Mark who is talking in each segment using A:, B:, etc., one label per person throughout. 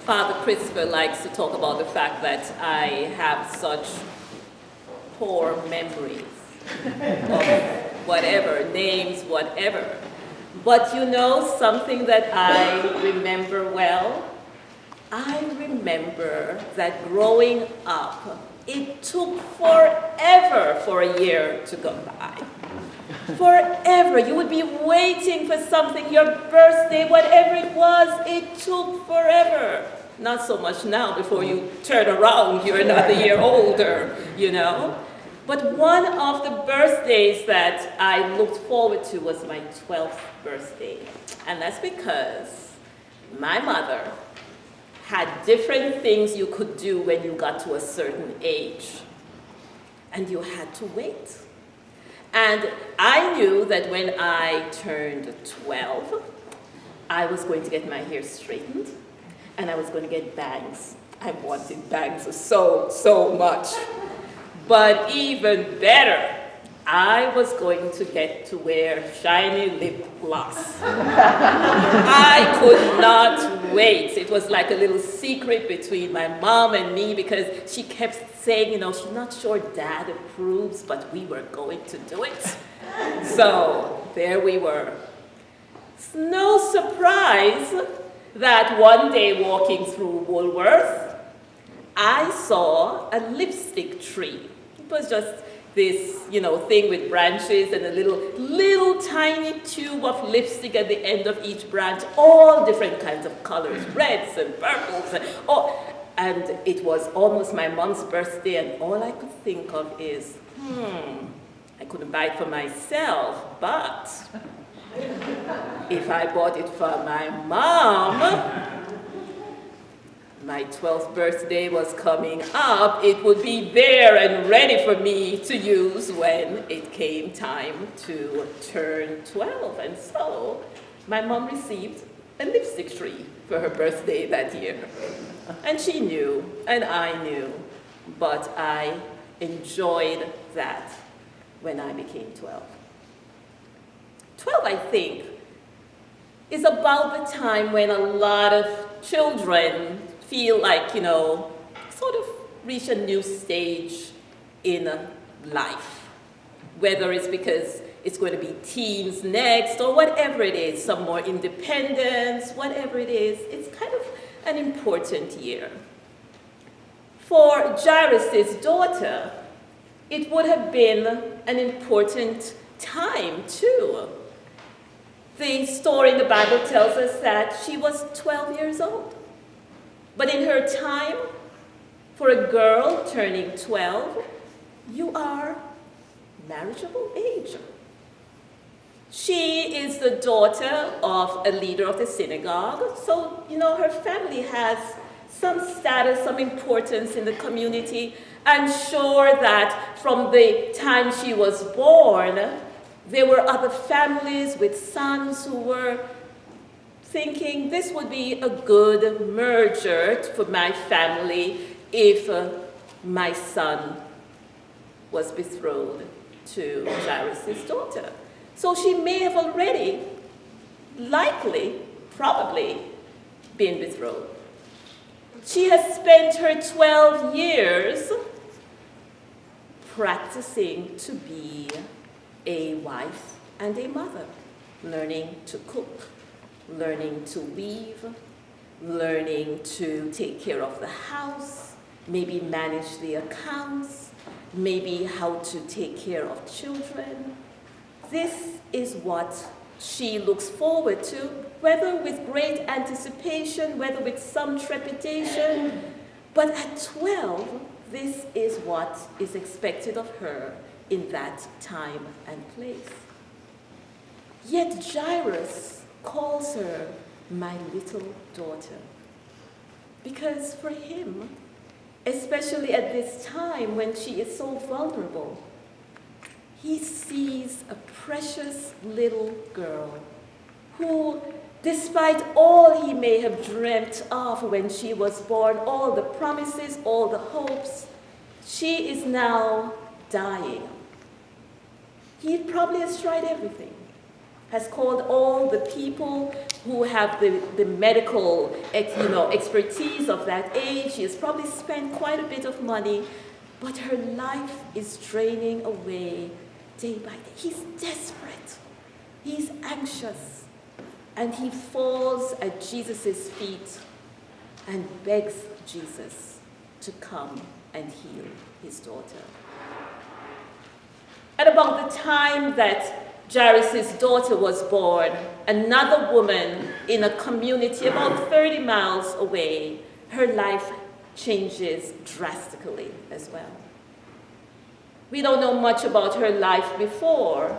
A: Father Christopher likes to talk about the fact that I have such poor memories of whatever, names, whatever. But you know something that I remember well? I remember that growing up, it took forever for a year to go by. Forever. You would be waiting for something, your birthday, whatever it was, it took forever. Not so much now. Before you turn around, you're another year older, you know. But one of the birthdays that I looked forward to was my 12th birthday. And that's because my mother had different things you could do when you got to a certain age. And you had to wait. And I knew that when I turned 12, I was going to get my hair straightened, and I was going to get bangs. I wanted bangs so much. But even better, I was going to get to wear shiny lip gloss. I could not wait. It was like a little secret between my mom and me because she kept saying, you know, she's not sure Dad approves, but we were going to do it. So there we were. It's no surprise that one day walking through Woolworth, I saw a lipstick tree. It was just this, you know, thing with branches and a little tiny tube of lipstick at the end of each branch, all different kinds of colors, reds and purples, and it was almost my mom's birthday, and all I could think of is, I couldn't buy it for myself, but if I bought it for my mom, my 12th birthday was coming up, it would be there and ready for me to use when it came time to turn 12. And so my mom received a lipstick tree for her birthday that year. And she knew, and I knew, but I enjoyed that when I became 12. 12, I think, is about the time when a lot of children feel like, you know, sort of reach a new stage in life. Whether it's because it's going to be teens next or whatever it is, some more independence, whatever it is, it's kind of an important year. For Gyrus' daughter, it would have been an important time too. The story in the Bible tells us that she was 12 years old. But in her time, for a girl turning 12, you are marriageable age. She is the daughter of a leader of the synagogue, so, you know, her family has some status, some importance in the community. I'm sure that from the time she was born, there were other families with sons who were thinking this would be a good merger for my family if my son was betrothed to Gyrus' daughter. So she may have already, likely, probably, been betrothed. She has spent her 12 years practicing to be a wife and a mother, learning to cook, learning to weave, learning to take care of the house, maybe manage the accounts, maybe how to take care of children. This is what she looks forward to, whether with great anticipation, whether with some trepidation. But at 12, this is what is expected of her in that time and place. Yet Gyrus calls her my little daughter. Because for him, especially at this time when she is so vulnerable, he sees a precious little girl who, despite all he may have dreamt of when she was born, all the promises, all the hopes, she is now dying. He probably has tried everything. has called all the people who have the medical expertise of that age. She has probably spent quite a bit of money, but her life is draining away day by day. He's desperate. He's anxious. And he falls at Jesus' feet and begs Jesus to come and heal his daughter. At about the time that Gyrus' daughter was born, another woman in a community about 30 miles away, her life changes drastically as well. We don't know much about her life before,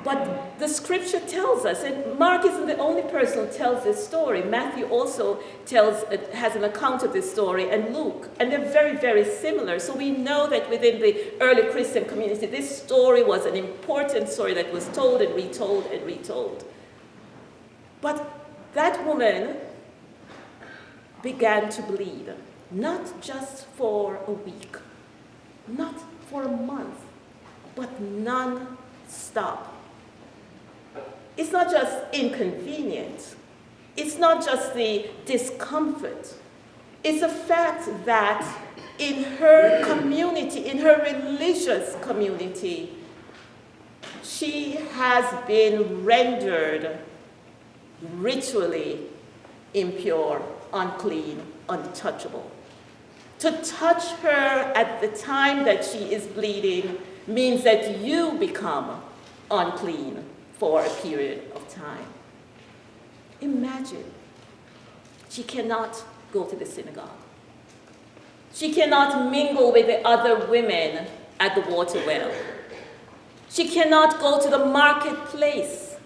A: but the scripture tells us, and Mark isn't the only person who tells this story. Matthew also has an account of this story, and Luke, and they're very, very similar. So we know that within the early Christian community, this story was an important story that was told and retold and retold. But that woman began to bleed, not just for a week, not for a month, but non-stop. It's not just inconvenient. It's not just the discomfort. It's a fact that in her community, in her religious community, she has been rendered ritually impure, unclean, untouchable. To touch her at the time that she is bleeding means that you become unclean for a period of time. Imagine, she cannot go to the synagogue. She cannot mingle with the other women at the water well. She cannot go to the marketplace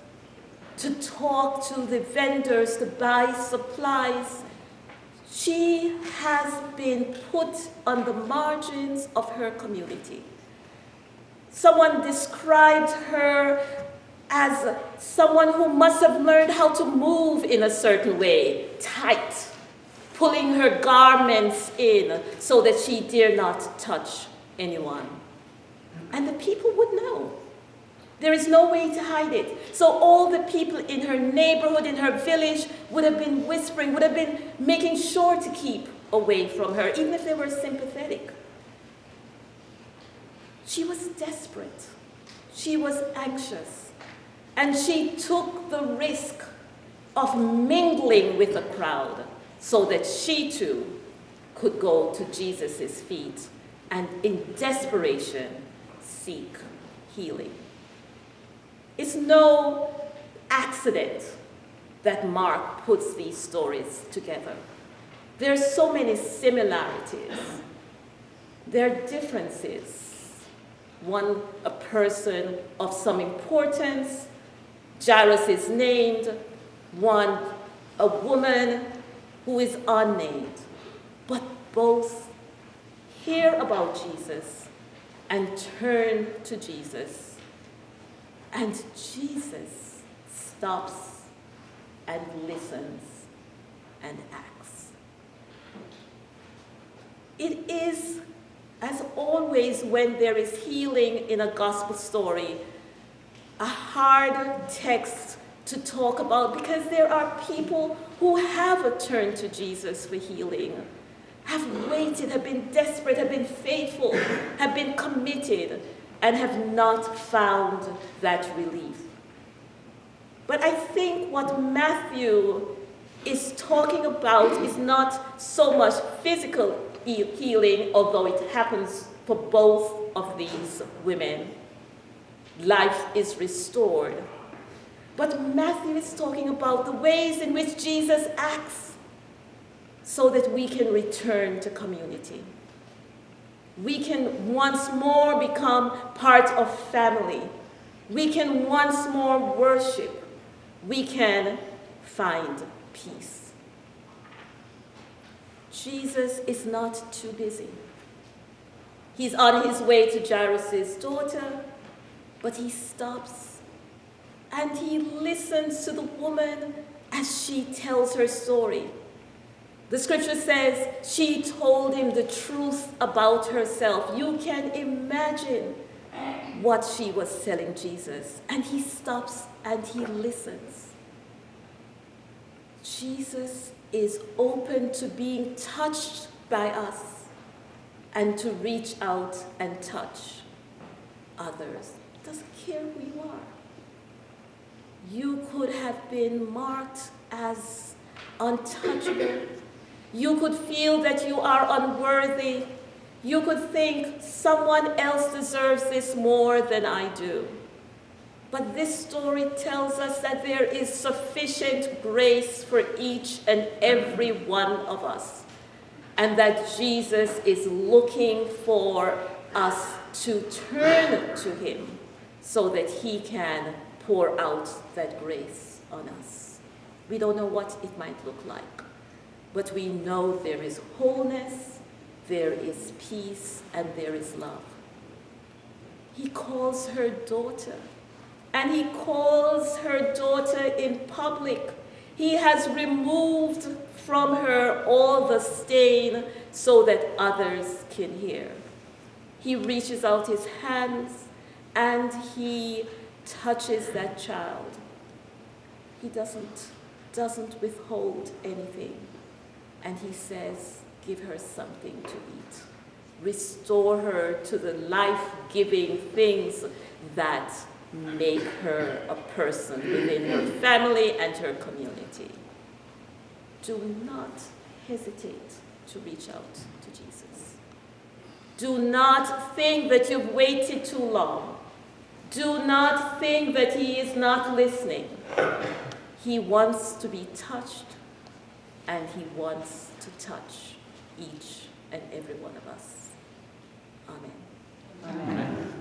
A: to talk to the vendors, to buy supplies. She has been put on the margins of her community. Someone described her as someone who must have learned how to move in a certain way, tight, pulling her garments in so that she dare not touch anyone. And the people would know. There is no way to hide it. So all the people in her neighborhood, in her village, would have been whispering, would have been making sure to keep away from her, even if they were sympathetic. She was desperate. She was anxious. And she took the risk of mingling with the crowd so that she too could go to Jesus' feet and in desperation seek healing. It's no accident that Mark puts these stories together. There are so many similarities. There are differences. One, a person of some importance. Gyrus is named. One, a woman who is unnamed. But both hear about Jesus and turn to Jesus. And Jesus stops and listens and acts. It is, as always, when there is healing in a gospel story, a hard text to talk about because there are people who have turned to Jesus for healing, have waited, have been desperate, have been faithful, have been committed, and have not found that relief. But I think what Matthew is talking about is not so much physical healing, although it happens for both of these women. Life is restored. But Matthew is talking about the ways in which Jesus acts so that we can return to community. We can once more become part of family. We can once more worship. We can find peace. Jesus is not too busy. He's on his way to Gyrus' daughter, but he stops and he listens to the woman as she tells her story. The scripture says she told him the truth about herself. You can imagine what she was telling Jesus. And he stops and he listens. Jesus is open to being touched by us and to reach out and touch others. Doesn't care who you are. You could have been marked as untouchable. You could feel that you are unworthy. You could think someone else deserves this more than I do. But this story tells us that there is sufficient grace for each and every one of us, and that Jesus is looking for us to turn to him so that he can pour out that grace on us. We don't know what it might look like, but we know there is wholeness, there is peace, and there is love. He calls her daughter, and he calls her daughter in public. He has removed from her all the stain so that others can hear. He reaches out his hands and he touches that child. He doesn't withhold anything. And he says, give her something to eat. Restore her to the life-giving things that make her a person within her family and her community. Do not hesitate to reach out to Jesus. Do not think that you've waited too long. Do not think that he is not listening. He wants to be touched, and he wants to touch each and every one of us. Amen.
B: Amen.